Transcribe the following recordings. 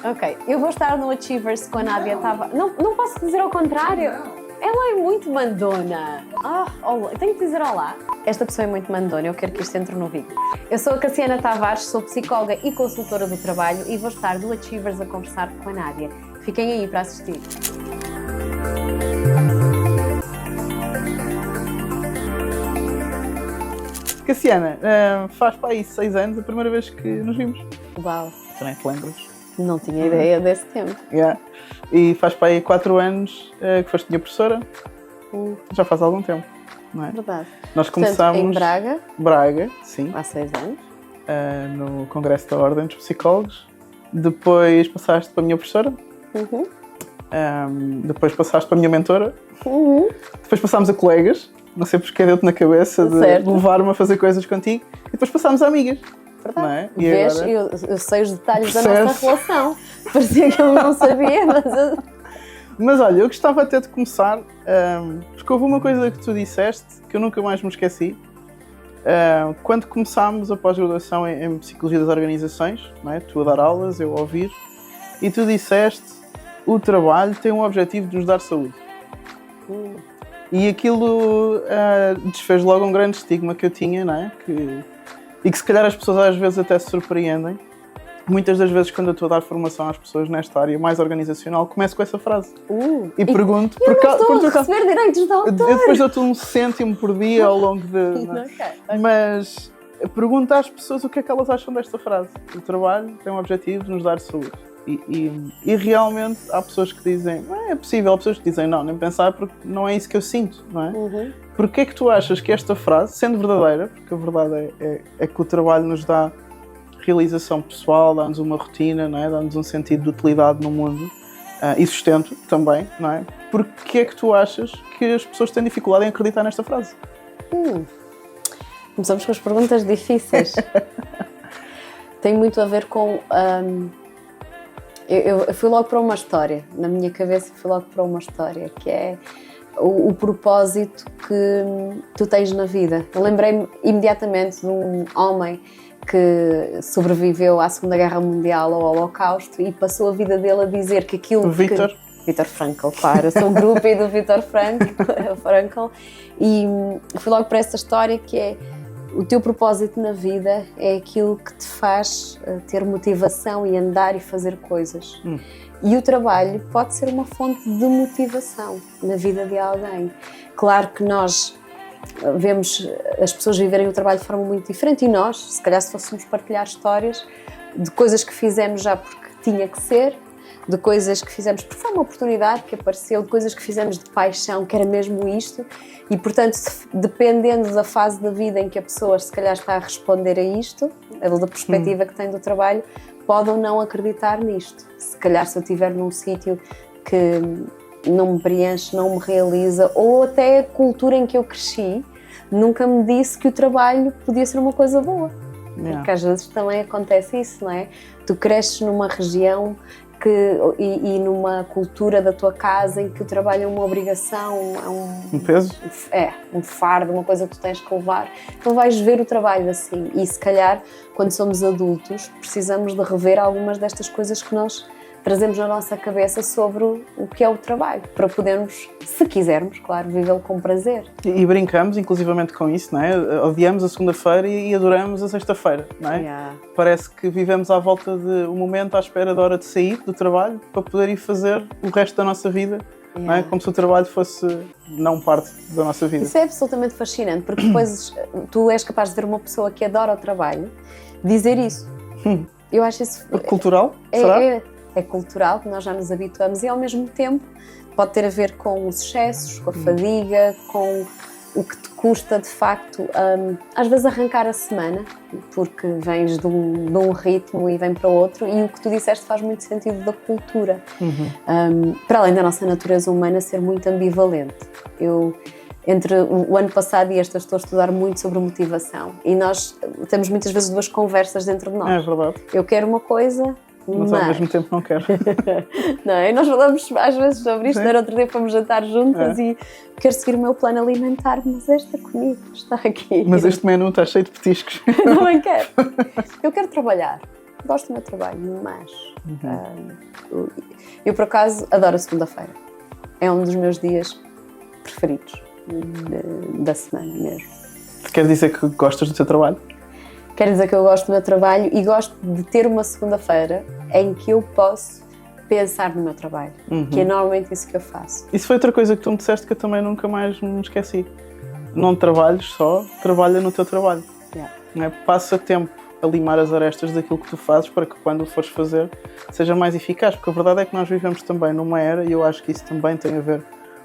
Ok, eu vou estar no Achievers com a Nádia. Não posso dizer ao contrário. Ela é muito mandona. Tenho que dizer olá. Esta pessoa é muito mandona, eu quero que isto entre no vídeo. Eu sou a Cassiana Tavares, sou psicóloga e consultora do trabalho e vou estar no Achievers a conversar com a Nádia. Fiquem aí para assistir. Cassiana, faz para aí 6 anos a primeira vez que nos vimos. Uau! Também te lembras? Não tinha ideia desse tempo. Yeah. E faz para aí 4 anos que foste minha professora. Já faz algum tempo, não é? Verdade. Nós começámos em Braga. Braga, sim. Há 6 anos. No Congresso da Ordem dos Psicólogos. Depois passaste para a minha professora. Uhum. Depois passaste para a minha mentora. Uhum. Depois passámos a colegas. Não sei porque deu-te na cabeça de levar-me a fazer coisas contigo. E depois passámos a amigas. Verdade. Não é? Vês, agora... eu sei os detalhes da nossa relação. Parecia que eu não sabia, Mas olha, eu gostava até de começar, porque houve uma coisa que tu disseste que eu nunca mais me esqueci. Quando começámos a pós-graduação em Psicologia das Organizações, não é? Tu a dar aulas, eu a ouvir, e tu disseste: o trabalho tem um objetivo de nos dar saúde. E aquilo desfez logo um grande estigma que eu tinha, não é? E que se calhar as pessoas às vezes até se surpreendem. Muitas das vezes, quando eu estou a dar formação às pessoas nesta área mais organizacional, começo com essa frase. E pergunto... Eu não estou a receber direitos de autor! Eu depois dou-te 1 cêntimo por dia ao longo de... Okay. Mas pergunto às pessoas o que é que elas acham desta frase. O trabalho tem um objetivo de nos dar saúde. E realmente há pessoas que dizem, é possível, há pessoas que dizem, não, nem pensar, porque não é isso que eu sinto, não é? Uhum. Porquê é que tu achas que esta frase, sendo verdadeira, porque a verdade é que o trabalho nos dá realização pessoal, dá-nos uma rotina, não é? Dá-nos um sentido de utilidade no mundo e sustento também, não é? Porquê é que tu achas que as pessoas têm dificuldade em acreditar nesta frase? Começamos com as perguntas difíceis. Tem muito a ver com... Eu fui logo para uma história, na minha cabeça fui logo para uma história, que é o propósito que tu tens na vida. Eu lembrei-me imediatamente de um homem que sobreviveu à Segunda Guerra Mundial, ao Holocausto, e passou a vida dele a dizer que aquilo... Viktor Frankl, claro, eu sou um groupie do Viktor Frankl, e fui logo para essa história que é: o teu propósito na vida é aquilo que te faz ter motivação e andar e fazer coisas. E o trabalho pode ser uma fonte de motivação na vida de alguém. Claro que nós vemos as pessoas viverem o trabalho de forma muito diferente, e nós, se calhar, se fôssemos partilhar histórias de coisas que fizemos já porque tinha que ser, de coisas que fizemos porque foi uma oportunidade que apareceu, de coisas que fizemos de paixão, que era mesmo isto, e portanto, dependendo da fase da vida em que a pessoa se calhar está a responder a isto, da perspectiva que tem do trabalho, pode ou não acreditar nisto. Se calhar, se eu estiver num sítio que não me preenche, não me realiza, ou até a cultura em que eu cresci nunca me disse que o trabalho podia ser uma coisa boa. Porque às vezes também acontece isso, não é? Tu cresces numa região e numa cultura da tua casa em que o trabalho é uma obrigação, é um peso? É, um fardo, uma coisa que tu tens que levar. Então vais ver o trabalho assim, e se calhar quando somos adultos precisamos de rever algumas destas coisas que nós trazemos na nossa cabeça sobre o que é o trabalho, para podermos, se quisermos, claro, vivê-lo com prazer. E brincamos, inclusivamente, com isso, não é? Odiamos a segunda-feira e adoramos a sexta-feira, não é? Parece que vivemos à volta de um momento à espera da hora de sair do trabalho para poder ir fazer o resto da nossa vida, não é? Como se o trabalho fosse não parte da nossa vida. Isso é absolutamente fascinante, porque depois tu és capaz de ver uma pessoa que adora o trabalho dizer isso. Eu acho isso... Cultural? Será? É cultural, que nós já nos habituamos, e ao mesmo tempo pode ter a ver com os excessos, com a fadiga, com o que te custa de facto às vezes arrancar a semana, porque vens de um ritmo e vem para outro, e o que tu disseste faz muito sentido da cultura. Para além da nossa natureza humana ser muito ambivalente. Entre o ano passado e este, estou a estudar muito sobre motivação, e nós temos muitas vezes 2 conversas dentro de nós. É verdade. Eu quero uma coisa... Mas ao mesmo tempo não quero. Não, e nós falamos às vezes sobre isto. No outro dia fomos jantar juntas e quero seguir o meu plano alimentar, mas esta comida está aqui. Mas este menu está cheio de petiscos. Não quero. Eu quero trabalhar. gosto do meu trabalho, mas eu por acaso adoro a segunda-feira. É um dos meus dias preferidos da semana mesmo. Quer dizer que gostas do teu trabalho? Quer dizer que eu gosto do meu trabalho e gosto de ter uma segunda-feira em que eu posso pensar no meu trabalho, que é normalmente isso que eu faço. Isso foi outra coisa que tu me disseste que eu também nunca mais me esqueci. Não trabalhes só, trabalha no teu trabalho. Yeah. Não é? Passa tempo a limar as arestas daquilo que tu fazes para que quando o fores fazer seja mais eficaz, porque a verdade é que nós vivemos também numa era, e eu acho que isso também tem a ver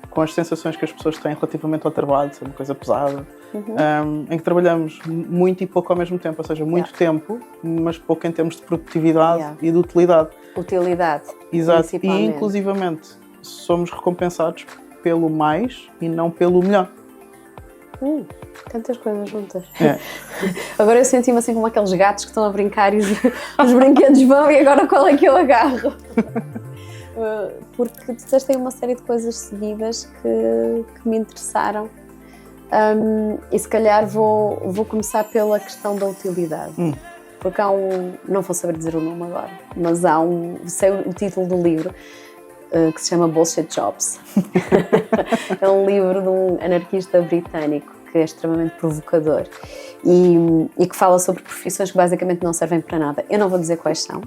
com as sensações que as pessoas têm relativamente ao trabalho, ser uma coisa pesada, em que trabalhamos muito e pouco ao mesmo tempo, ou seja, muito tempo, mas pouco em termos de produtividade e de utilidade. Utilidade, exato. E inclusivamente somos recompensados pelo mais e não pelo melhor. Tantas coisas juntas. É. Agora eu senti-me assim como aqueles gatos que estão a brincar e os brinquedos vão e agora qual é que eu agarro? Porque tu disseste aí uma série de coisas seguidas que me interessaram e se calhar vou começar pela questão da utilidade. Porque há não vou saber dizer o nome agora, mas sei o título do livro, que se chama Bullshit Jobs. É um livro de um anarquista britânico que é extremamente provocador e que fala sobre profissões que basicamente não servem para nada. Eu não vou dizer quais são.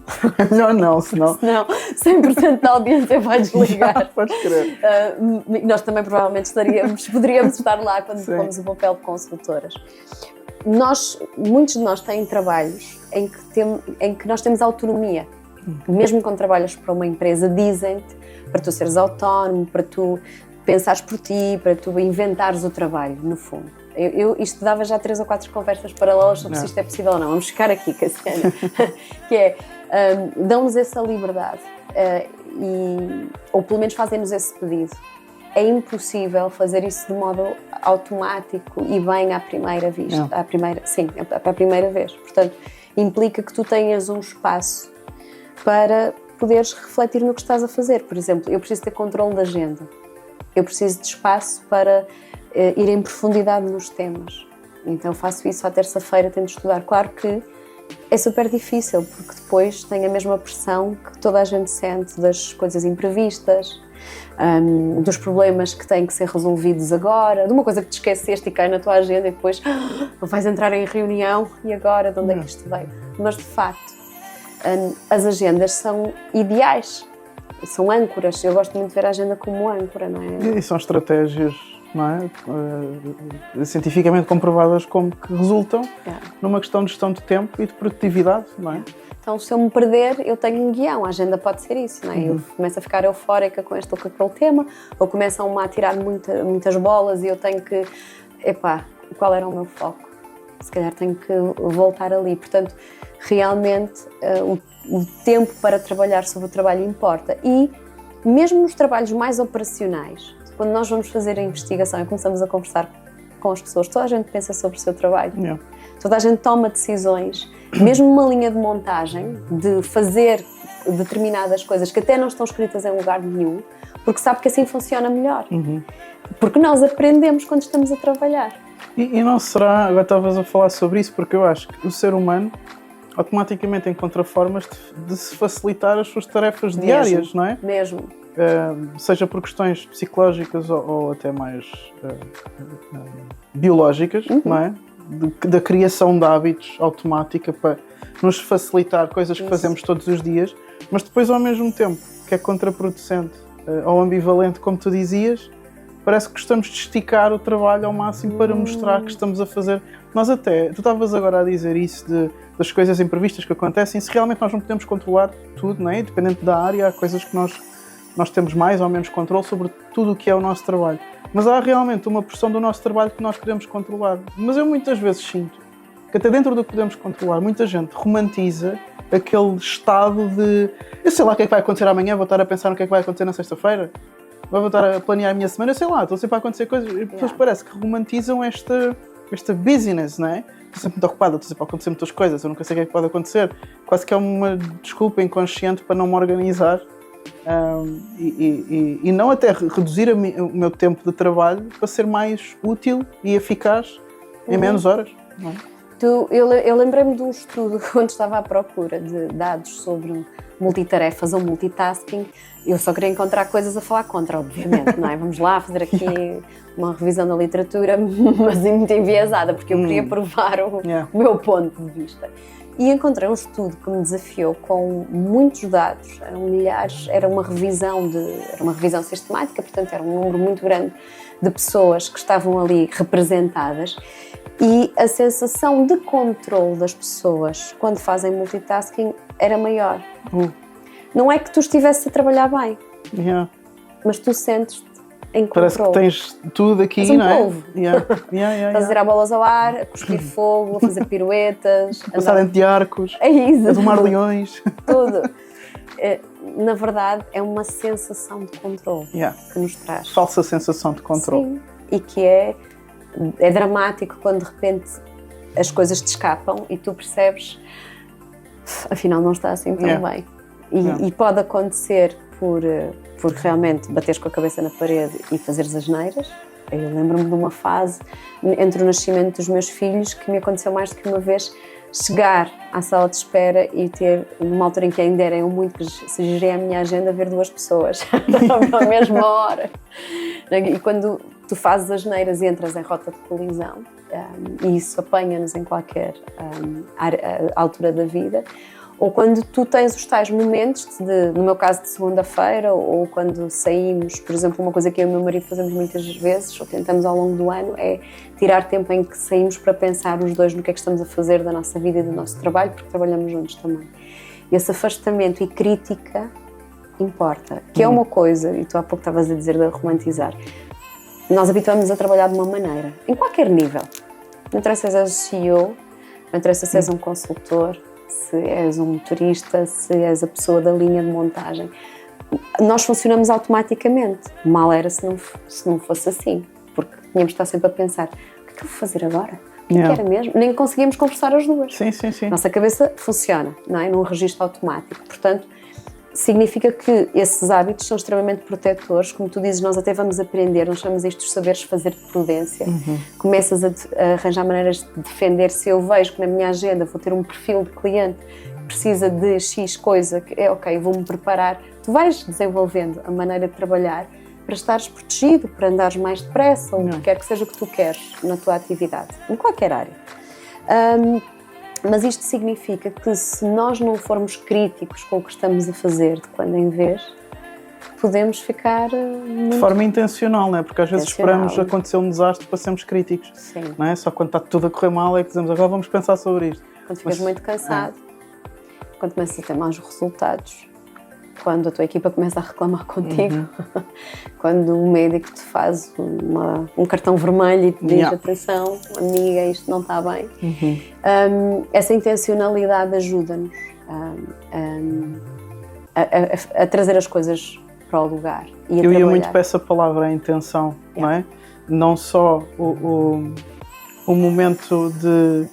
Não, senão 100% da audiência vai desligar. Podes crer. Nós também provavelmente poderíamos estar lá quando fomos o papel de consultoras. Muitos de nós têm trabalhos em que nós temos autonomia. Mesmo quando trabalhas para uma empresa, dizem-te para tu seres autónomo, para tu pensares por ti, para tu inventares o trabalho, no fundo. Isto dava já 3 ou 4 conversas paralelas sobre se isto é possível ou não. Vamos ficar aqui, Cassiana. Que é, dão-nos essa liberdade, ou pelo menos fazem-nos esse pedido. É impossível fazer isso de modo automático e bem à primeira vista. À primeira vez. Portanto, implica que tu tenhas um espaço para poderes refletir no que estás a fazer. Por exemplo, eu preciso ter controle da agenda. Eu preciso de espaço para ir em profundidade nos temas. Então faço isso à terça-feira, tento estudar. Claro que é super difícil, porque depois tem a mesma pressão que toda a gente sente das coisas imprevistas, dos problemas que têm que ser resolvidos agora, de uma coisa que te esqueceste e cai na tua agenda e depois vais entrar em reunião e agora de onde é que isto veio? Mas de facto, as agendas são ideais, são âncoras. Eu gosto muito de ver a agenda como âncora, não é? E são estratégias, não é? Cientificamente comprovadas como que resultam numa questão de gestão de tempo e de produtividade, não é? Então, se eu me perder, eu tenho um guião. A agenda pode ser isso, não é? Eu começo a ficar eufórica com este ou com aquele tema, ou começam-me a tirar muitas bolas e eu tenho que... qual era o meu foco? Se calhar tenho que voltar ali. Portanto, realmente, o tempo para trabalhar sobre o trabalho importa. E mesmo nos trabalhos mais operacionais, quando nós vamos fazer a investigação e começamos a conversar com as pessoas, toda a gente pensa sobre o seu trabalho. Toda a gente toma decisões, mesmo uma linha de montagem, de fazer determinadas coisas que até não estão escritas em lugar nenhum, porque sabe que assim funciona melhor. Porque nós aprendemos quando estamos a trabalhar. E não será, agora estavas a falar sobre isso, porque eu acho que o ser humano automaticamente encontra formas de se facilitar as suas tarefas diárias, não é? Mesmo. Seja por questões psicológicas ou até mais biológicas, não é? Da criação de hábitos automática para nos facilitar coisas que fazemos todos os dias, mas depois ao mesmo tempo, que é contraproducente ou ambivalente, como tu dizias, parece que gostamos de esticar o trabalho ao máximo para mostrar que estamos a fazer. Nós até, tu estavas agora a dizer isso das coisas imprevistas que acontecem, se realmente nós não podemos controlar tudo, não é? Dependente da área, há coisas que nós temos mais ou menos controle sobre tudo o que é o nosso trabalho. Mas há realmente uma porção do nosso trabalho que nós queremos controlar. Mas eu muitas vezes sinto que até dentro do que podemos controlar, muita gente romantiza aquele estado de eu sei lá o que é que vai acontecer amanhã, vou estar a pensar no que é que vai acontecer na sexta-feira, vou estar a planear a minha semana, eu sei lá, estou sempre a acontecer coisas. E depois parece que romantizam esta busyness, não é? Estou sempre muito ocupada, estou sempre a acontecer muitas coisas, eu nunca sei o que é que pode acontecer. Quase que é uma desculpa inconsciente para não me organizar. E não até reduzir o meu tempo de trabalho para ser mais útil e eficaz em menos horas, não é? Eu lembrei-me de um estudo quando estava à procura de dados sobre multitarefas ou multitasking. Eu só queria encontrar coisas a falar contra, obviamente, não é? Vamos lá fazer aqui uma revisão da literatura, mas muito enviesada, porque eu queria provar o meu ponto de vista. E encontrei um estudo que me desafiou com muitos dados, eram milhares, era uma revisão sistemática, portanto era um número muito grande de pessoas que estavam ali representadas, e a sensação de controle das pessoas quando fazem multitasking era maior. Não é que tu estivesse a trabalhar bem, mas tu sentes-te em controle. Parece que tens tudo aqui, és um não é? polvo. Estás a tirar bolas ao ar, a cuspir fogo, a fazer piruetas, a passar dentro de arcos, é isso, a domar leões. Tudo. Na verdade, é uma sensação de controle que nos traz. Falsa sensação de controle. Sim, e que é dramático quando de repente as coisas te escapam e tu percebes, afinal não está assim tão bem. E pode acontecer por realmente bateres com a cabeça na parede e fazeres asneiras. Eu lembro-me de uma fase entre o nascimento dos meus filhos que me aconteceu mais do que uma vez chegar à sala de espera e ter, numa altura em que ainda era eu muito que se geria a minha agenda, ver duas pessoas à mesma hora. E quando tu fazes asneiras e entras em rota de colisão, e isso apanha-nos em qualquer altura da vida, ou quando tu tens os tais momentos, no meu caso de segunda-feira, ou quando saímos, por exemplo, uma coisa que eu e o meu marido fazemos muitas vezes, ou tentamos ao longo do ano, é tirar tempo em que saímos para pensar os dois no que é que estamos a fazer da nossa vida e do nosso trabalho, porque trabalhamos juntos também. Esse afastamento e crítica importa, que é uma coisa, e tu há pouco estavas a dizer de romantizar, nós habituamos a trabalhar de uma maneira, em qualquer nível. Não interessa se és CEO, não interessa se és um consultor, se és um motorista, se és a pessoa da linha de montagem. Nós funcionamos automaticamente. Mal era se não fosse assim, porque tínhamos de estar sempre a pensar, o que é que eu vou fazer agora? O que era mesmo? Nem conseguíamos conversar as duas. Sim. Nossa cabeça funciona, não é? Num registro automático. Portanto, significa que esses hábitos são extremamente protetores. Como tu dizes, nós até vamos aprender, nós chamamos isto de saberes fazer de prudência. Começas a arranjar maneiras de defender. Se eu vejo que na minha agenda vou ter um perfil de cliente que precisa de X coisa, que é ok, vou-me preparar. Tu vais desenvolvendo a maneira de trabalhar para estares protegido, para andares mais depressa, ou o que quer que seja o que tu queres na tua atividade, em qualquer área. Mas isto significa que se nós não formos críticos com o que estamos a fazer de quando em vez, podemos ficar muito... De forma intencional, não é? Porque às vezes esperamos acontecer um desastre para sermos críticos. Sim. Não é? Só quando está tudo a correr mal é que dizemos agora vamos pensar sobre isto. Quando ficas muito cansado, quando começas a ter maus resultados, quando a tua equipa começa a reclamar contigo, quando o médico te faz um cartão vermelho e te diz atenção, amiga, isto não está bem. Essa intencionalidade ajuda-nos a trazer as coisas para o lugar e a Eu ia trabalhar. muito para essa palavra, a intenção, não é? Não só o momento de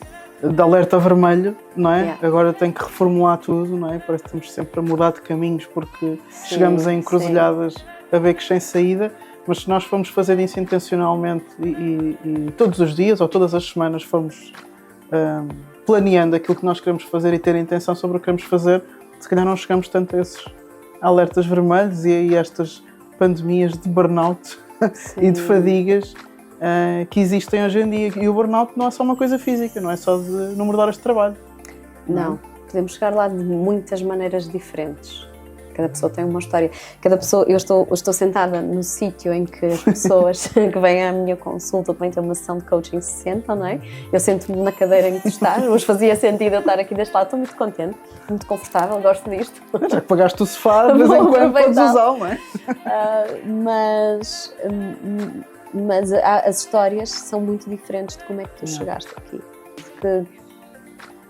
alerta vermelho, não é? Agora tenho que reformular tudo, não é? Parece que estamos sempre a mudar de caminhos porque chegamos a encruzilhadas a becos sem saída, mas se nós formos fazer isso intencionalmente e todos os dias ou todas as semanas formos planeando aquilo que nós queremos fazer e ter a intenção sobre o que queremos fazer, se calhar não chegamos tanto a esses alertas vermelhos e a estas pandemias de burnout e de fadigas que existem hoje em dia. E o burnout não é só uma coisa física, não é só de número de horas de trabalho. Não, podemos chegar lá de muitas maneiras diferentes. Cada pessoa tem uma história. Cada pessoa, eu estou sentada no sítio em que as pessoas que vêm à minha consulta, que vêm ter uma sessão de coaching, se sentam, não é? Eu sento-me na cadeira em que tu estás. Hoje fazia sentido eu estar aqui deste lado. Estou muito contente, muito confortável, gosto disto. Já que pagaste o sofá, de vez em quando podes usá-lo, não é? Mas as histórias são muito diferentes de como é que tu chegaste aqui. Porque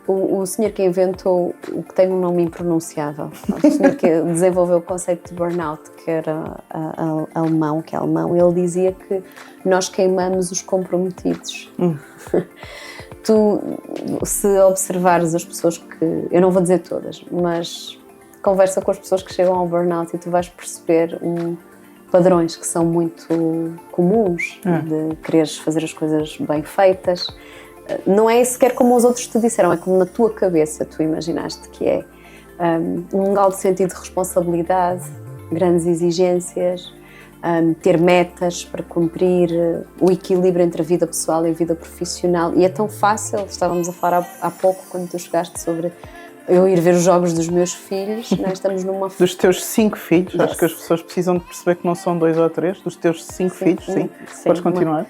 o senhor que inventou o que tem um nome impronunciável, o senhor que desenvolveu o conceito de burnout, que era alemão, ele dizia que nós queimamos os comprometidos. Tu, se observares as pessoas que, eu não vou dizer todas, mas conversa com as pessoas que chegam ao burnout e tu vais perceber padrões que são muito comuns, de quereres fazer as coisas bem feitas, não é sequer como os outros te disseram, é como na tua cabeça tu imaginaste que é um alto sentido de responsabilidade, grandes exigências, ter metas para cumprir, o equilíbrio entre a vida pessoal e a vida profissional. E é tão fácil, estávamos a falar há pouco quando tu chegaste sobre eu ir ver os jogos dos meus filhos, né? Estamos numa... Dos teus 5 filhos, acho que as pessoas precisam de perceber que não são 2 ou 3, dos teus 5 filhos, sim. Podes continuar.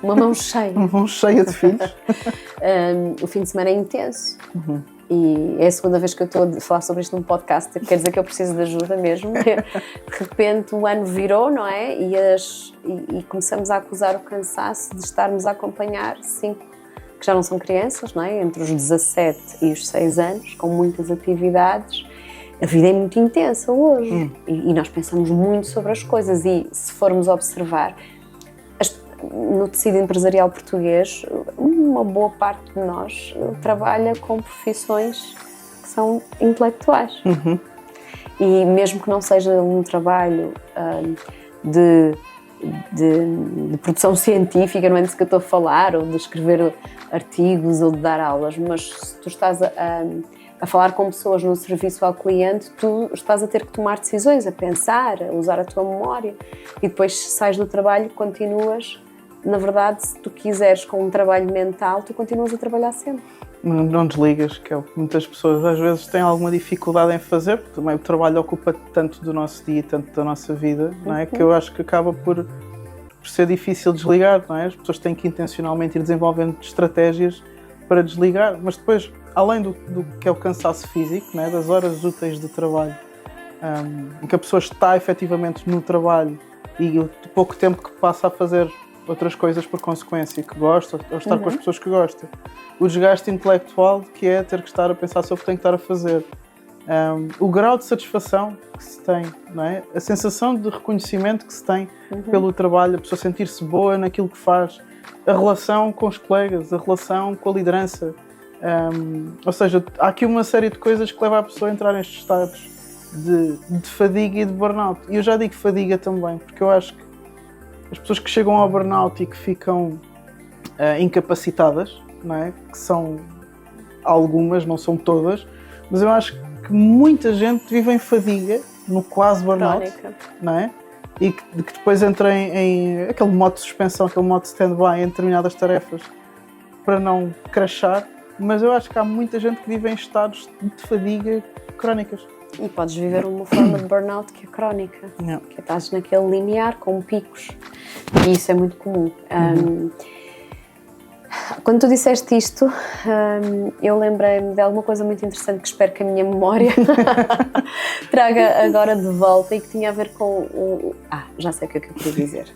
Uma mão cheia. Uma mão cheia de filhos. O fim de semana é intenso. E é a segunda vez que eu estou a falar sobre isto num podcast, quer dizer que eu preciso de ajuda mesmo. De repente o ano virou, não é? E começamos a acusar o cansaço de estarmos a acompanhar 5 que já não são crianças, não é? Entre os 17 e os 6 anos, com muitas atividades. A vida é muito intensa hoje e nós pensamos muito sobre as coisas e, se formos observar, no tecido empresarial português, uma boa parte de nós trabalha com profissões que são intelectuais. E mesmo que não seja um trabalho de produção científica, não é disso que eu estou a falar, ou de escrever artigos ou de dar aulas, mas se tu estás a falar com pessoas no serviço ao cliente, tu estás a ter que tomar decisões, a pensar, a usar a tua memória, e depois sais do trabalho, continuas, na verdade, se tu quiseres com um trabalho mental, tu continuas a trabalhar sempre. Não desligas, que é o que muitas pessoas às vezes têm alguma dificuldade em fazer, porque também o trabalho ocupa tanto do nosso dia, tanto da nossa vida, não é? Que eu acho que acaba por ser difícil desligar, não é? As pessoas têm que intencionalmente ir desenvolvendo estratégias para desligar, mas depois, além do que é o cansaço físico, não é? Das horas úteis de trabalho, em que a pessoa está efetivamente no trabalho e o pouco tempo que passa a fazer outras coisas por consequência, que gosta, ou estar com as pessoas que gosta. O desgaste intelectual, que é ter que estar a pensar sobre o que tem que estar a fazer. O grau de satisfação que se tem, não é? A sensação de reconhecimento que se tem pelo trabalho, a pessoa sentir-se boa naquilo que faz, a relação com os colegas, a relação com a liderança. Ou seja, há aqui uma série de coisas que levam a pessoa a entrar nestes estados de fadiga e de burnout. E eu já digo fadiga também, porque eu acho que as pessoas que chegam ao burnout e que ficam incapacitadas, não é? Que são algumas, não são todas, mas eu acho que muita gente vive em fadiga, no quase burnout, não é? E que depois entra em aquele modo de suspensão, aquele modo de stand-by em determinadas tarefas para não crashar, mas eu acho que há muita gente que vive em estados de fadiga crónicas. E podes viver uma forma de burnout que é crónica, que estás naquele linear com picos, e isso é muito comum. Quando tu disseste isto, eu lembrei-me de alguma coisa muito interessante que espero que a minha memória traga agora de volta e que tinha a ver com já sei o que é que eu queria dizer.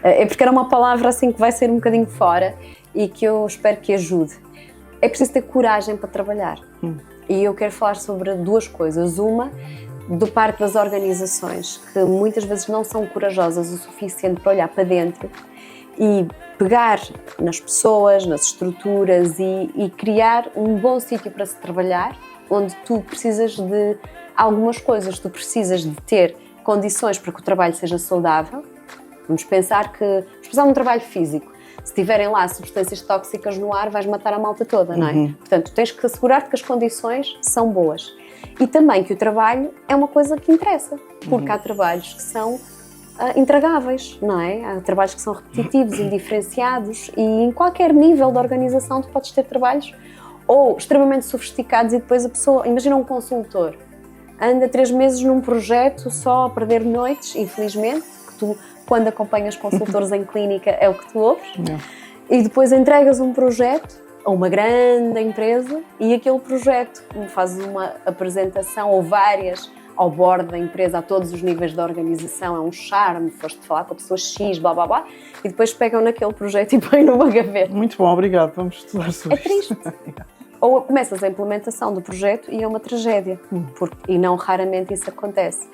É porque era uma palavra assim que vai ser um bocadinho fora e que eu espero que ajude. É preciso ter coragem para trabalhar. E eu quero falar sobre duas coisas. Uma, do parte das organizações, que muitas vezes não são corajosas o suficiente para olhar para dentro e pegar nas pessoas, nas estruturas e criar um bom sítio para se trabalhar, onde tu precisas de algumas coisas. Tu precisas de ter condições para que o trabalho seja saudável. Vamos pensar que, vamos pensar num trabalho físico. Se tiverem lá substâncias tóxicas no ar, vais matar a malta toda, não é? Portanto, tens que assegurar-te que as condições são boas. E também que o trabalho é uma coisa que interessa, porque há trabalhos que são intragáveis, não é? Há trabalhos que são repetitivos, indiferenciados, e em qualquer nível de organização tu podes ter trabalhos ou extremamente sofisticados e depois a pessoa, imagina um consultor, anda 3 meses num projeto só a perder noites, infelizmente, que tu, quando acompanhas consultores em clínica, é o que tu ouves, e depois entregas um projeto a uma grande empresa e aquele projeto, fazes uma apresentação ou várias ao board da empresa, a todos os níveis da organização, é um charme, foste falar com a pessoa X, blá blá blá, e depois pegam naquele projeto e põem numa gaveta. Muito bom, obrigado, vamos estudar sobre isto. É triste. Ou começas a implementação do projeto e é uma tragédia, e não raramente isso acontece.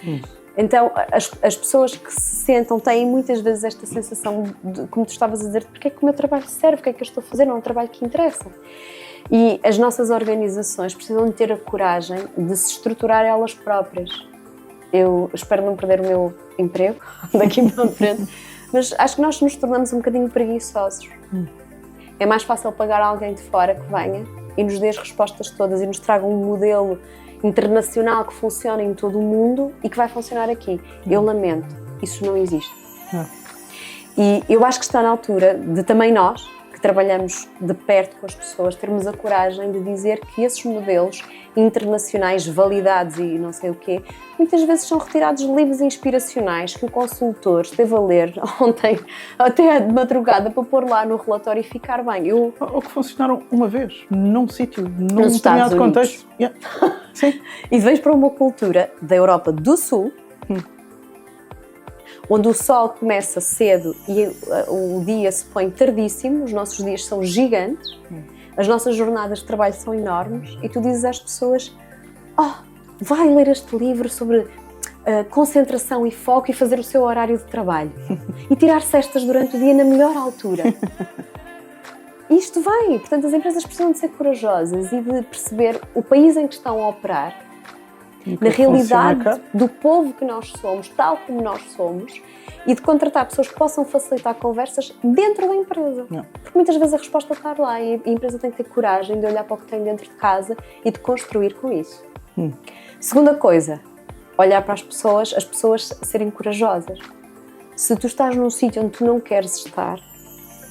Então, as pessoas que se sentam têm muitas vezes esta sensação, como tu estavas a dizer, porque é que o meu trabalho serve, o que é que eu estou a fazer, não é um trabalho que interessa. E as nossas organizações precisam de ter a coragem de se estruturar elas próprias. Eu espero não perder o meu emprego daqui para frente, mas acho que nós nos tornamos um bocadinho preguiçosos. é mais fácil pagar alguém de fora que venha e nos dê as respostas todas e nos traga um modelo internacional que funciona em todo o mundo e que vai funcionar aqui. Eu lamento, isso não existe. E eu acho que está na altura de também nós, que trabalhamos de perto com as pessoas, termos a coragem de dizer que esses modelos internacionais validados e não sei o quê, muitas vezes são retirados de livros inspiracionais que o consultor esteve a ler ontem, até de madrugada, para pôr lá no relatório e ficar bem. Ou que funcionaram uma vez, num sítio, num Nos Estados determinado contexto. Sim. E vens para uma cultura da Europa do Sul, onde o sol começa cedo e o dia se põe tardíssimo, os nossos dias são gigantes, as nossas jornadas de trabalho são enormes, e tu dizes às pessoas: vai ler este livro sobre concentração e foco e fazer o seu horário de trabalho e tirar cestas durante o dia na melhor altura. Isto vai, portanto as empresas precisam de ser corajosas e de perceber o país em que estão a operar, na realidade do povo que nós somos, tal como nós somos, e de contratar pessoas que possam facilitar conversas dentro da empresa. Porque muitas vezes a resposta está lá e a empresa tem que ter coragem de olhar para o que tem dentro de casa e de construir com isso. Segunda coisa, olhar para as pessoas serem corajosas. Se tu estás num sítio onde tu não queres estar,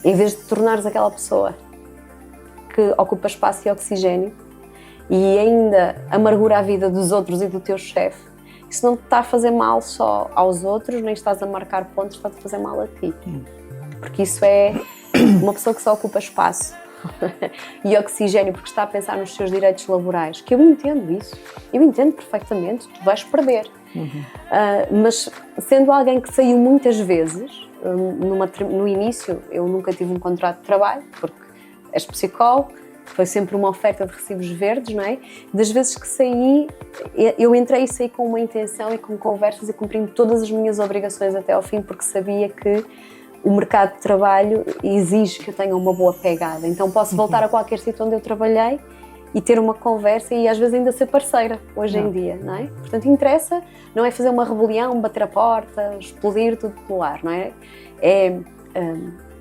em vez de te tornares aquela pessoa que ocupa espaço e oxigênio e ainda amargura a vida dos outros e do teu chefe, isso não te está a fazer mal só aos outros, nem estás a marcar pontos, está a fazer mal a ti. Porque isso é uma pessoa que só ocupa espaço e oxigênio porque está a pensar nos seus direitos laborais, que eu entendo isso, eu entendo perfeitamente, tu vais perder. Mas sendo alguém que saiu muitas vezes, no início eu nunca tive um contrato de trabalho, porque és psicólogo, foi sempre uma oferta de recibos verdes, não é? Das vezes que saí, eu entrei e saí com uma intenção e com conversas e cumprindo todas as minhas obrigações até ao fim, porque sabia que o mercado de trabalho exige que eu tenha uma boa pegada. Então posso voltar a qualquer sítio onde eu trabalhei e ter uma conversa e às vezes ainda ser parceira hoje em dia, não é? Portanto, interessa, não é fazer uma rebelião, bater a porta, explodir tudo pelo ar, não é?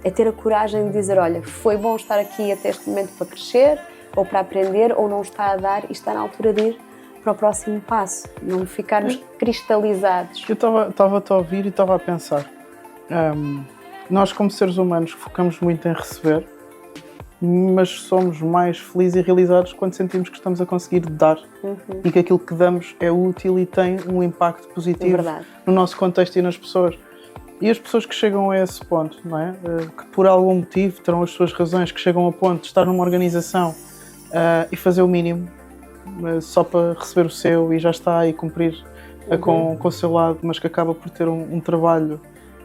É ter a coragem de dizer: olha, foi bom estar aqui até este momento para crescer, ou para aprender, ou não está a dar e está na altura de ir para o próximo passo, não ficarmos cristalizados. Eu estava-te a ouvir e estava a pensar, nós como seres humanos focamos muito em receber, mas somos mais felizes e realizados quando sentimos que estamos a conseguir dar e que aquilo que damos é útil e tem um impacto positivo no nosso contexto e nas pessoas. E as pessoas que chegam a esse ponto, não é? Que por algum motivo terão as suas razões, que chegam ao ponto de estar numa organização e fazer o mínimo só para receber o seu e já está e cumprir com o seu lado, mas que acaba por ter um trabalho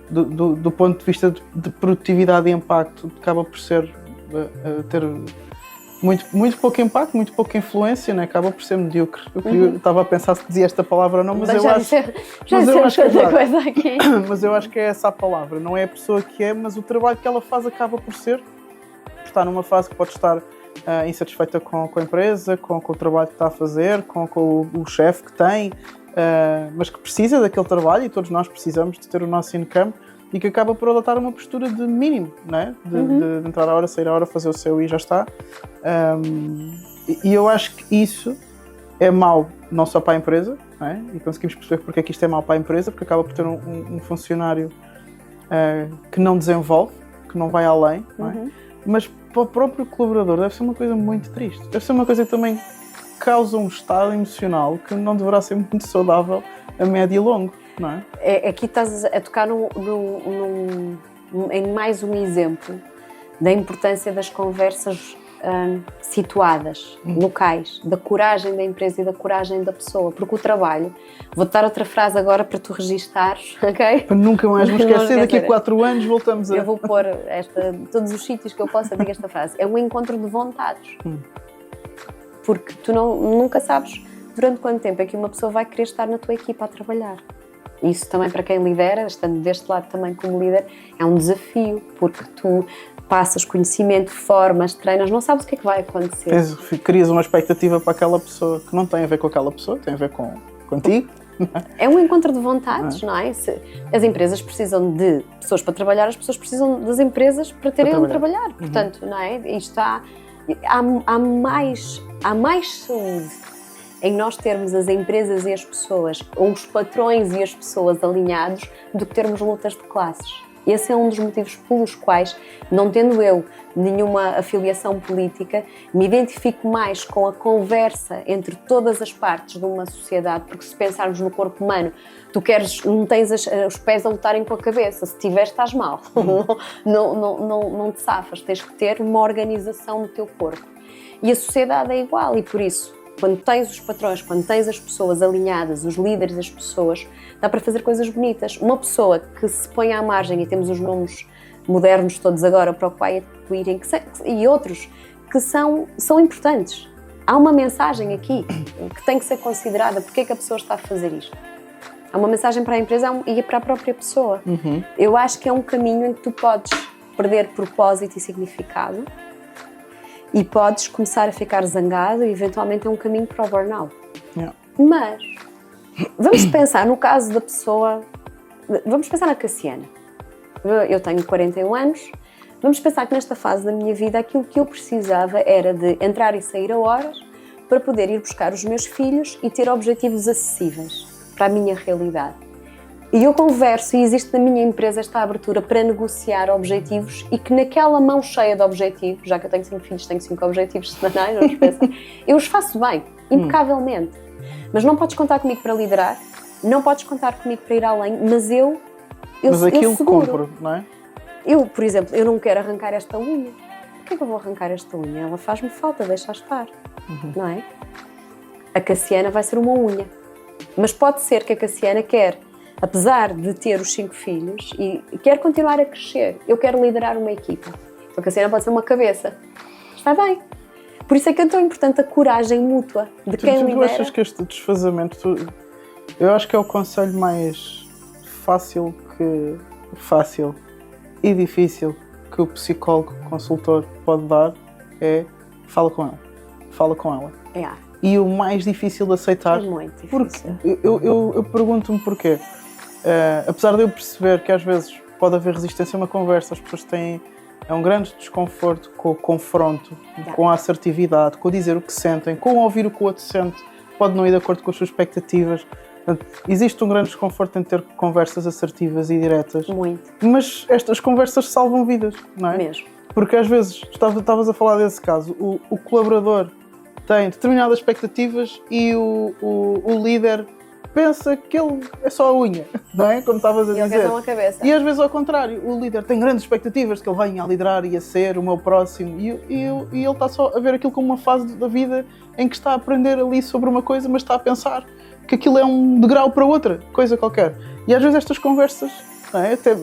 do ponto de vista de produtividade e impacto, acaba por ser ter muito pouco impacto, muito pouca influência, né? Acaba por ser medíocre. Eu estava a pensar se dizia esta palavra ou não, mas eu acho que é mas eu acho que é essa a palavra. Não é a pessoa que é, mas o trabalho que ela faz acaba por ser. Está numa fase que pode estar insatisfeita com a empresa, com o trabalho que está a fazer, com o chefe que tem, mas que precisa daquele trabalho, e todos nós precisamos de ter o nosso income, e que acaba por adotar uma postura de mínimo, não é? De entrar à hora, sair à hora, fazer o seu e já está. E eu acho que isso é mau não só para a empresa, não é? E conseguimos perceber porque é que isto é mau para a empresa, porque acaba por ter um funcionário que não desenvolve, que não vai além, não é? Mas para o próprio colaborador deve ser uma coisa muito triste. Deve ser uma coisa que também causa um estado emocional que não deverá ser muito saudável a médio e longo. Não é? Aqui estás a tocar em mais um exemplo da importância das conversas situadas, locais, da coragem da empresa e da coragem da pessoa, porque o trabalho, vou-te dar outra frase agora para tu registares, ok? Para nunca mais me esquecer, daqui a 4 anos voltamos a... Eu vou pôr todos os sítios que eu possa dizer esta frase, é um encontro de vontades, porque tu nunca sabes durante quanto tempo é que uma pessoa vai querer estar na tua equipa a trabalhar. Isso também para quem lidera, estando deste lado também como líder, é um desafio, porque tu passas conhecimento, formas, treinas, não sabes o que é que vai acontecer. Crias uma expectativa para aquela pessoa que não tem a ver com aquela pessoa, tem a ver contigo. É um encontro de vontades, não é? As empresas precisam de pessoas para trabalhar, as pessoas precisam das empresas para terem onde trabalhar. Portanto, não é? Há mais saúde em nós termos as empresas e as pessoas, ou os patrões e as pessoas alinhados, do que termos lutas de classes. Esse é um dos motivos pelos quais, não tendo eu nenhuma afiliação política, me identifico mais com a conversa entre todas as partes de uma sociedade, porque se pensarmos no corpo humano, não tens os pés a lutarem com a cabeça, se tiveres estás mal, não te safas, tens que ter uma organização no teu corpo. E a sociedade é igual, e por isso, quando tens os patrões, quando tens as pessoas alinhadas, os líderes das pessoas, dá para fazer coisas bonitas. Uma pessoa que se põe à margem, e temos os nomes modernos todos agora para o Quiet Quitting, e outros que são importantes. Há uma mensagem aqui que tem que ser considerada. Porque é que a pessoa está a fazer isto? Há uma mensagem para a empresa e para a própria pessoa. Eu acho que é um caminho em que tu podes perder propósito e significado, e podes começar a ficar zangado, e eventualmente é um caminho para o burnout. Mas vamos pensar no caso da pessoa, vamos pensar na Cassiana. Eu tenho 41 anos, vamos pensar que nesta fase da minha vida aquilo que eu precisava era de entrar e sair a horas para poder ir buscar os meus filhos e ter objetivos acessíveis para a minha realidade. E eu converso, e existe na minha empresa esta abertura para negociar objetivos, e que naquela mão cheia de objetivos, já que eu tenho 5 filhos, tenho 5 objetivos semanais, vamos pensar, eu os faço bem, impecavelmente. Mas não podes contar comigo para liderar, não podes contar comigo para ir além, mas eu aquilo seguro. Compro, não é? Eu, por exemplo, eu não quero arrancar esta unha. Porquê que eu vou arrancar esta unha? Ela faz-me falta, deixa estar, não é? A Cassiana vai ser uma unha. Mas pode ser que a Cassiana quer, apesar de ter os 5 filhos, e quer continuar a crescer. Eu quero liderar uma equipa. Então a Cassiana pode ser uma cabeça. Está bem. Por isso é que é tão importante a coragem mútua de quem lidera. Tu achas que este desfazamento, eu acho que é o conselho mais fácil e difícil que o psicólogo consultor pode dar é: fala com ela. E o mais difícil de aceitar, é muito difícil. Porque eu pergunto-me porquê. Apesar de eu perceber que às vezes pode haver resistência a uma conversa, as pessoas têm um grande desconforto com o confronto, com a assertividade, com o dizer o que sentem, com o ouvir o que o outro sente, pode não ir de acordo com as suas expectativas. Portanto, existe um grande desconforto em ter conversas assertivas e diretas. Muito. Mas estas conversas salvam vidas, não é? Mesmo. Porque às vezes, estavas a falar desse caso, o colaborador tem determinadas expectativas e o líder pensa que ele é só a unha, não é? Como estavas a dizer. Uma cabeça. E às vezes ao contrário, o líder tem grandes expectativas de que ele venha a liderar e a ser o meu próximo, e ele está só a ver aquilo como uma fase da vida em que está a aprender ali sobre uma coisa, mas está a pensar que aquilo é um degrau para outra coisa qualquer. E às vezes estas conversas, não é? Até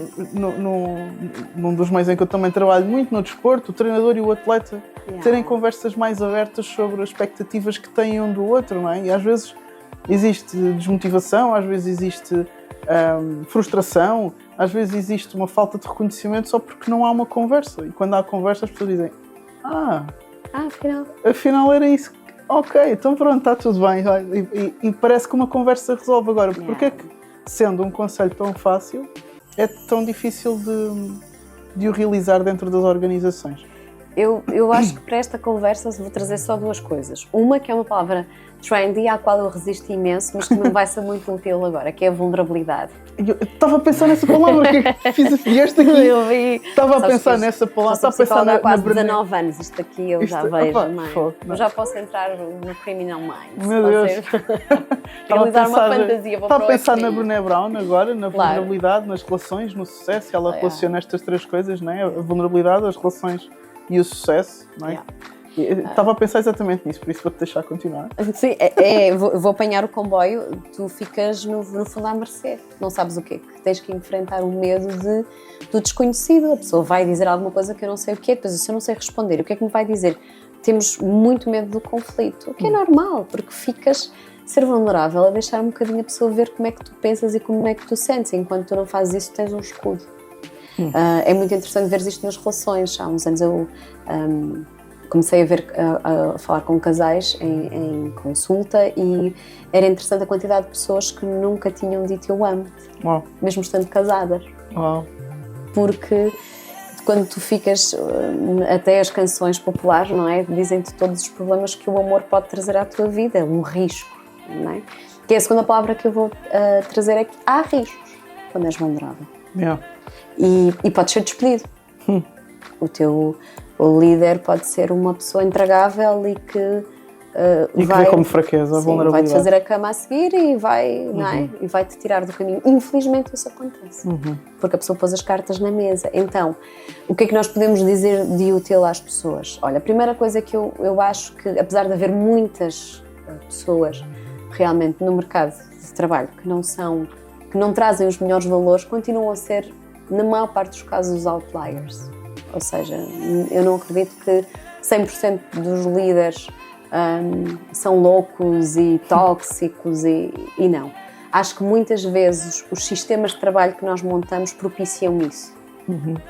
num dos meios em que eu também trabalho muito, no desporto, o treinador e o atleta terem conversas mais abertas sobre as expectativas que têm um do outro, não é? E às vezes existe desmotivação, às vezes existe frustração, às vezes existe uma falta de reconhecimento só porque não há uma conversa. E quando há conversa as pessoas dizem: afinal era isso. Ok, então pronto, está tudo bem. E parece que uma conversa resolve. Agora, porque é que, sendo um conselho tão fácil, é tão difícil de o realizar dentro das organizações? Eu acho que para esta conversa vou trazer só 2 coisas. Uma que é uma palavra trendy, à qual eu resisto imenso, mas que me vai ser muito útil agora, que é a vulnerabilidade. Eu estava a pensar nessa palavra, que vieste aqui. Estava a pensar nessa palavra. Estava a pensar na quase 19 anos, isto aqui eu já vejo, eu já posso entrar no Criminal Minds. Meu Deus. Realizar uma fantasia. Estava a pensar na Brené Brown agora, na vulnerabilidade, nas relações, no sucesso. Ela relaciona estas 3 coisas, não é? A vulnerabilidade, as relações e o sucesso, não é? Estava a pensar exatamente nisso, por isso vou-te deixar continuar. Sim, vou apanhar o comboio, tu ficas no fundo à mercê, não sabes o quê, que tens que enfrentar o medo do desconhecido. A pessoa vai dizer alguma coisa que eu não sei o quê, depois se eu não sei responder, o que é que me vai dizer? Temos muito medo do conflito, o que é normal, porque ser vulnerável é deixar um bocadinho a pessoa ver como é que tu pensas e como é que tu sentes. Enquanto tu não fazes isso, tens um escudo. É muito interessante ver isto nas relações. Há uns anos eu comecei a falar com casais em consulta e era interessante a quantidade de pessoas que nunca tinham dito eu amo-te, mesmo estando casadas. Porque quando tu ficas, até as canções populares, não é? Dizem-te todos os problemas que o amor pode trazer à tua vida, um risco, não é? Que é a segunda palavra que eu vou trazer é que há riscos quando és vulnerável. E podes ser despedido. O teu líder pode ser uma pessoa intragável e que vê como fraqueza, a vulnerabilidade. Vai-te fazer a cama a seguir e não é? E vai-te tirar do caminho. Infelizmente isso acontece, porque a pessoa pôs as cartas na mesa. Então, o que é que nós podemos dizer de útil às pessoas? Olha, a primeira coisa que eu acho que, apesar de haver muitas pessoas realmente no mercado de trabalho que não trazem os melhores valores, continuam a ser, na maior parte dos casos, os outliers. Ou seja, eu não acredito que 100% dos líderes são loucos e tóxicos e não. Acho que muitas vezes os sistemas de trabalho que nós montamos propiciam isso.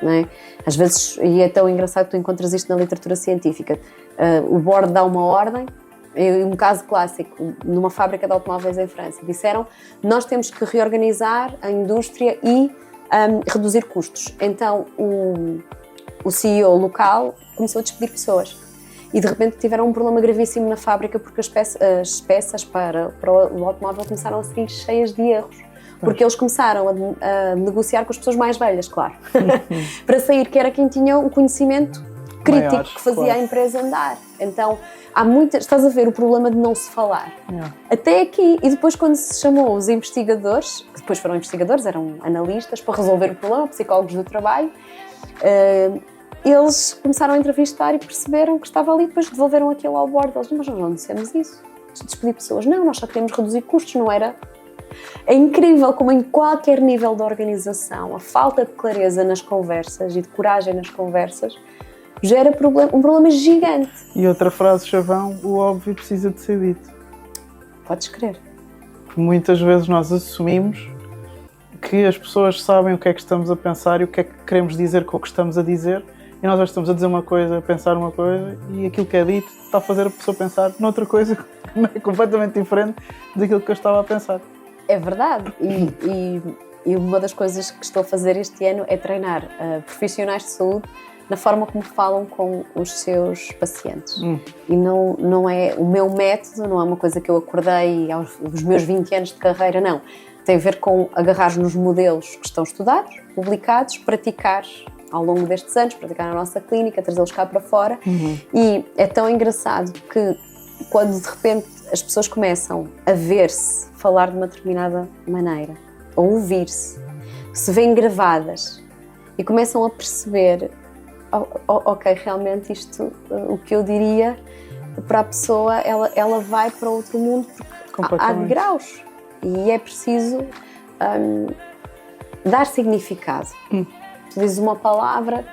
Não é? Às vezes, e é tão engraçado que tu encontras isto na literatura científica, o board dá uma ordem. Um caso clássico, numa fábrica de automóveis em França, disseram: nós temos que reorganizar a indústria e reduzir custos. Então o CEO local começou a despedir pessoas e de repente tiveram um problema gravíssimo na fábrica porque as peças para o automóvel começaram a sair cheias de erros. Porque eles começaram a negociar com as pessoas mais velhas, claro, para sair, que era quem tinha o conhecimento crítico maiores, que fazia a empresa andar. Então, há muitas, estás a ver o problema de não se falar. Até aqui, e depois quando se chamou os investigadores, que depois foram investigadores, eram analistas, para resolver o problema, psicólogos do trabalho, eles começaram a entrevistar e perceberam que estava ali, depois devolveram aquilo ao board. Eles: mas nós não dissemos isso, despedir pessoas. Não, nós só queremos reduzir custos, não era? É incrível como em qualquer nível de organização a falta de clareza nas conversas e de coragem nas conversas gera um problema gigante. E outra frase chavão: o óbvio precisa de ser dito. Podes crer. Muitas vezes nós assumimos que as pessoas sabem o que é que estamos a pensar e o que é que queremos dizer com o que estamos a dizer, e nós já estamos a dizer uma coisa, a pensar uma coisa, e aquilo que é dito está a fazer a pessoa pensar noutra coisa que não é completamente diferente daquilo que eu estava a pensar. É verdade. E uma das coisas que estou a fazer este ano é treinar profissionais de saúde na forma como falam com os seus pacientes. E não é o meu método, não é uma coisa que eu acordei aos meus 20 anos de carreira, não. Tem a ver com agarrar nos modelos que estão estudados, publicados, praticar ao longo destes anos, praticar na nossa clínica, trazê-los cá para fora. E é tão engraçado que quando de repente as pessoas começam a ver-se falar de uma determinada maneira, a ouvir-se, se veem gravadas e começam a perceber: ok, realmente isto, o que eu diria para a pessoa, ela vai para outro mundo, porque há degraus e é preciso dar significado. Tu dizes uma palavra,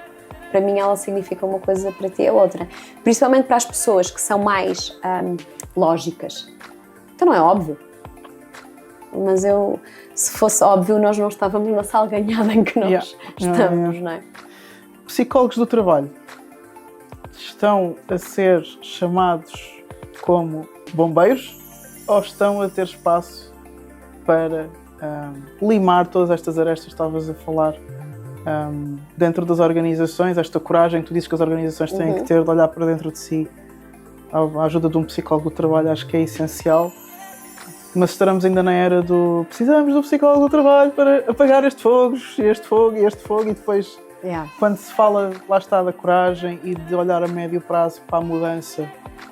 para mim ela significa uma coisa, para ti é outra. Principalmente para as pessoas que são mais lógicas. Então não é óbvio. Mas se fosse óbvio, nós não estávamos na salganhada em que nós estamos, não é? Psicólogos do trabalho estão a ser chamados como bombeiros ou estão a ter espaço para limar todas estas arestas que estavas a falar dentro das organizações, esta coragem que tu dizes que as organizações têm que ter de olhar para dentro de si? A ajuda de um psicólogo do trabalho acho que é essencial, mas estaremos ainda na era do precisamos do psicólogo do trabalho para apagar este fogo e depois quando se fala, lá está, da coragem e de olhar a médio prazo para a mudança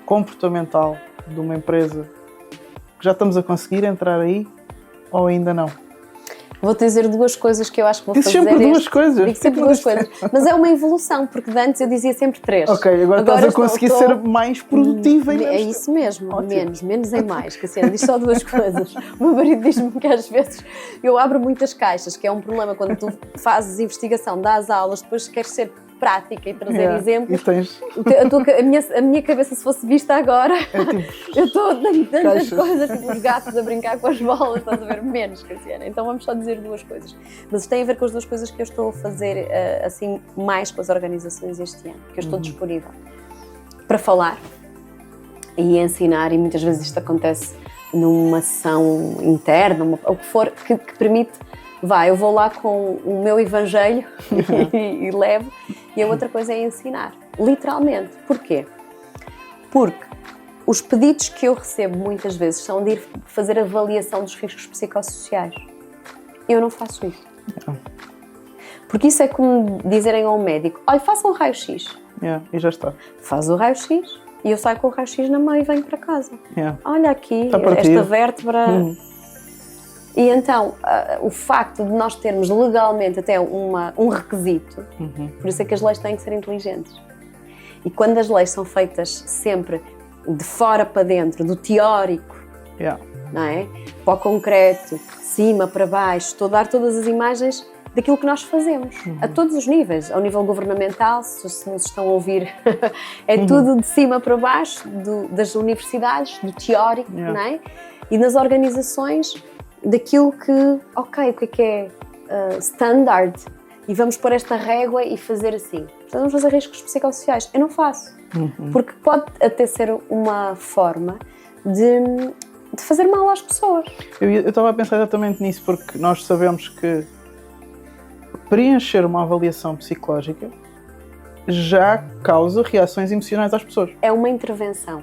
comportamental de uma empresa, já estamos a conseguir entrar aí ou ainda não? Vou-te dizer duas coisas que eu acho que vou fazer. Sempre duas coisas. Digo sempre duas coisas. Mas é uma evolução, porque de antes eu dizia sempre 3. Ok, agora estás a conseguir ser mais produtiva. É isso mesmo, menos em mais. Cassiana, diz só duas coisas. O meu marido diz-me que às vezes eu abro muitas caixas, que é um problema quando tu fazes investigação, dás aulas, depois queres ser prática e trazer exemplos. E tens... a minha cabeça, se fosse vista agora, eu estou a tantas coisas, tipo os gatos a brincar com as bolas, estás a ver? Menos, Cassiana. Então vamos só dizer duas coisas. Mas isto tem a ver com as duas coisas que eu estou a fazer assim mais com as organizações este ano, que eu estou disponível. para falar e ensinar, e muitas vezes isto acontece numa ação interna, o que for, que permite, eu vou lá com o meu evangelho e levo, e a outra coisa é ensinar, literalmente. Porquê? Porque os pedidos que eu recebo muitas vezes são de ir fazer avaliação dos riscos psicossociais. Eu não faço isso. Porque isso é como dizerem ao médico, olha, faça um raio-x. E já está. Faz o raio-x e eu saio com o raio-x na mão e venho para casa. Olha aqui, esta vértebra. E então, o facto de nós termos legalmente até um requisito, por isso é que as leis têm que ser inteligentes. E quando as leis são feitas sempre de fora para dentro, do teórico, não é? Para o concreto, de cima para baixo, estou a dar todas as imagens daquilo que nós fazemos, a todos os níveis, ao nível governamental, se nos estão a ouvir, é tudo de cima para baixo, das universidades, do teórico, não é? E nas organizações, daquilo que, ok, o que é standard, e vamos pôr esta régua e fazer assim. Portanto, vamos fazer riscos psicossociais. Eu não faço, porque pode até ser uma forma de fazer mal às pessoas. Eu estava a pensar exatamente nisso, porque nós sabemos que preencher uma avaliação psicológica já causa reações emocionais às pessoas. É uma intervenção.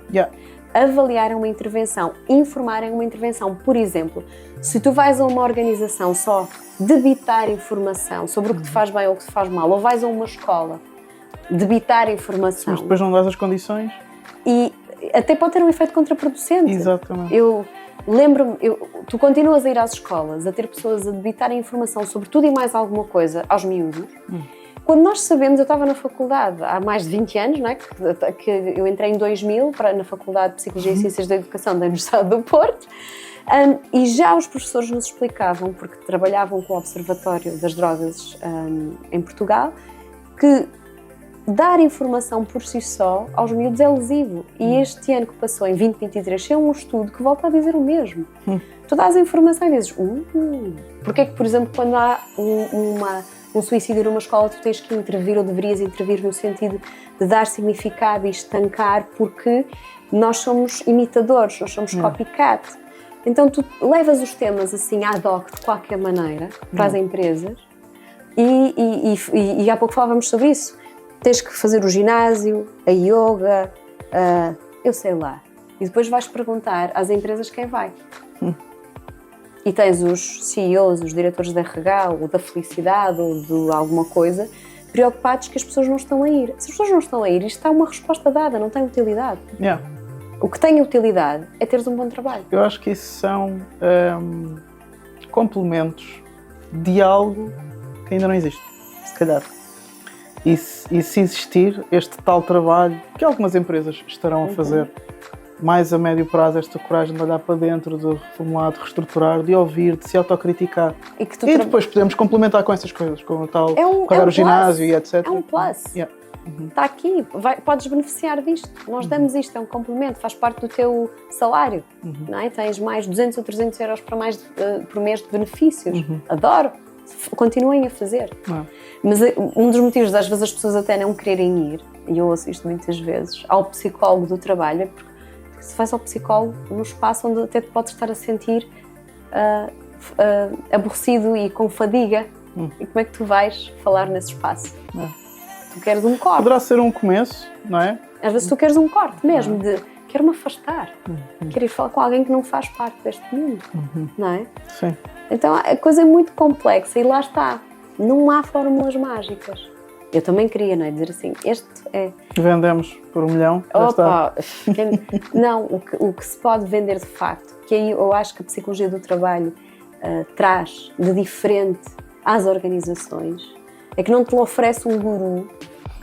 Avaliar é uma intervenção, informar é uma intervenção. Por exemplo, se tu vais a uma organização só debitar informação sobre o que te faz bem ou o que te faz mal, ou vais a uma escola debitar informação... Mas depois não dás as condições... E até pode ter um efeito contraproducente. Exatamente. Eu lembro-me, tu continuas a ir às escolas, a ter pessoas a debitarem informação sobre tudo e mais alguma coisa aos miúdos. Quando nós sabemos, eu estava na faculdade há mais de 20 anos, não é? que eu entrei em 2000 na Faculdade de Psicologia e Ciências da Educação da Universidade do Porto, e já os professores nos explicavam, porque trabalhavam com o Observatório das Drogas em Portugal, que dar informação por si só aos miúdos é lesivo. E este ano que passou, em 2023, é um estudo que volta a dizer o mesmo. Tu dás a informação e dizes, porque é que, por exemplo, quando há um suicídio numa escola, tu tens que intervir ou deverias intervir no sentido de dar significado e estancar, porque nós somos imitadores, nós somos copycat. Então tu levas os temas assim ad hoc, de qualquer maneira, para as empresas e há pouco falávamos sobre isso. Tens que fazer o ginásio, a yoga, eu sei lá. E depois vais perguntar às empresas quem vai. E tens os CEOs, os diretores de RH, ou da felicidade, ou de alguma coisa, preocupados que as pessoas não estão a ir. Se as pessoas não estão a ir, isto está uma resposta dada, não tem utilidade. O que tem utilidade é teres um bom trabalho. Eu acho que isso são complementos de algo que ainda não existe, se calhar. E se existir este tal trabalho que algumas empresas estarão a fazer, mais a médio prazo, esta coragem de olhar para dentro, de reformular, de reestruturar, de ouvir, de se autocriticar. E depois podemos complementar com essas coisas, com o tal, pagar o ginásio e etc. É um plus. Está aqui, podes beneficiar disto. Nós damos isto, é um complemento, faz parte do teu salário. Não é? Tens mais 200 ou 300 euros por mês de benefícios. Adoro. Continuem a fazer. Mas um dos motivos às vezes as pessoas até não quererem ir, e eu ouço isto muitas vezes, ao psicólogo do trabalho, é porque se vais ao psicólogo num espaço onde até te podes estar a sentir aborrecido e com fadiga, e como é que tu vais falar nesse espaço? Tu queres um corte. Poderá ser um começo, não é? Às vezes tu queres um corte mesmo, de quero-me afastar, quero ir falar com alguém que não faz parte deste mundo, não é? Sim. Então a coisa é muito complexa e lá está, não há fórmulas mágicas. Eu também queria, não é? Dizer assim, este é... Vendemos por 1 milhão, Opa! Não, o que se pode vender de facto, que aí eu acho que a psicologia do trabalho traz de diferente às organizações, é que não te oferece um guru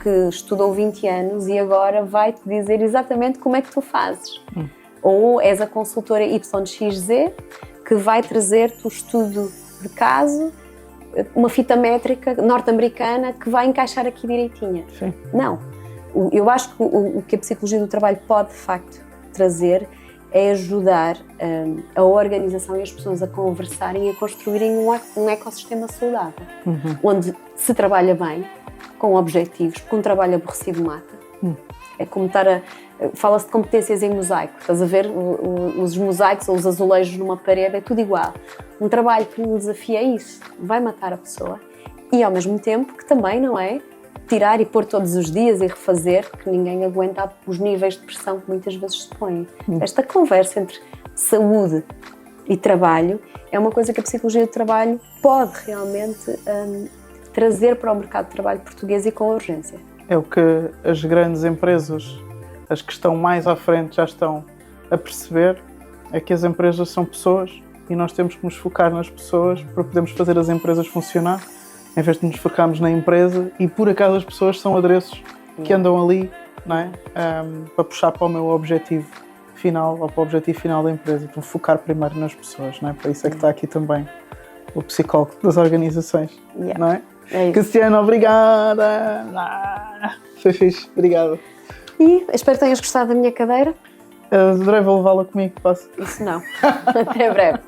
que estudou 20 anos e agora vai-te dizer exatamente como é que tu fazes. Ou és a consultora YXZ que vai trazer-te o estudo de caso, uma fita métrica norte-americana que vai encaixar aqui direitinha. Sim. Não. Eu acho que o que a psicologia do trabalho pode, de facto, trazer é ajudar a organização e as pessoas a conversarem e a construírem um ecossistema saudável, onde se trabalha bem, com objetivos, porque um trabalho aborrecido mata, É como fala-se de competências em mosaico. Estás a ver os mosaicos ou os azulejos numa parede, é tudo igual. Um trabalho que me desafia isso vai matar a pessoa e, ao mesmo tempo, que também não é tirar e pôr todos os dias e refazer, que ninguém aguenta os níveis de pressão que muitas vezes se põem. Esta conversa entre saúde e trabalho é uma coisa que a psicologia do trabalho pode realmente trazer para o mercado de trabalho português e com urgência. É o que as grandes empresas, as que estão mais à frente, já estão a perceber, é que as empresas são pessoas e nós temos que nos focar nas pessoas para podermos fazer as empresas funcionar, em vez de nos focarmos na empresa e por acaso as pessoas são adereços que andam ali, não é? Para puxar para o meu objetivo final ou para o objetivo final da empresa. Então focar primeiro nas pessoas, não é? Para isso é que está aqui também o psicólogo das organizações, não é? É isso. Cristiano, obrigada! Foi fixe, obrigado. E espero que tenhas gostado da minha cadeira. Adorei, vou levá-la comigo, posso? Isso não. Até breve.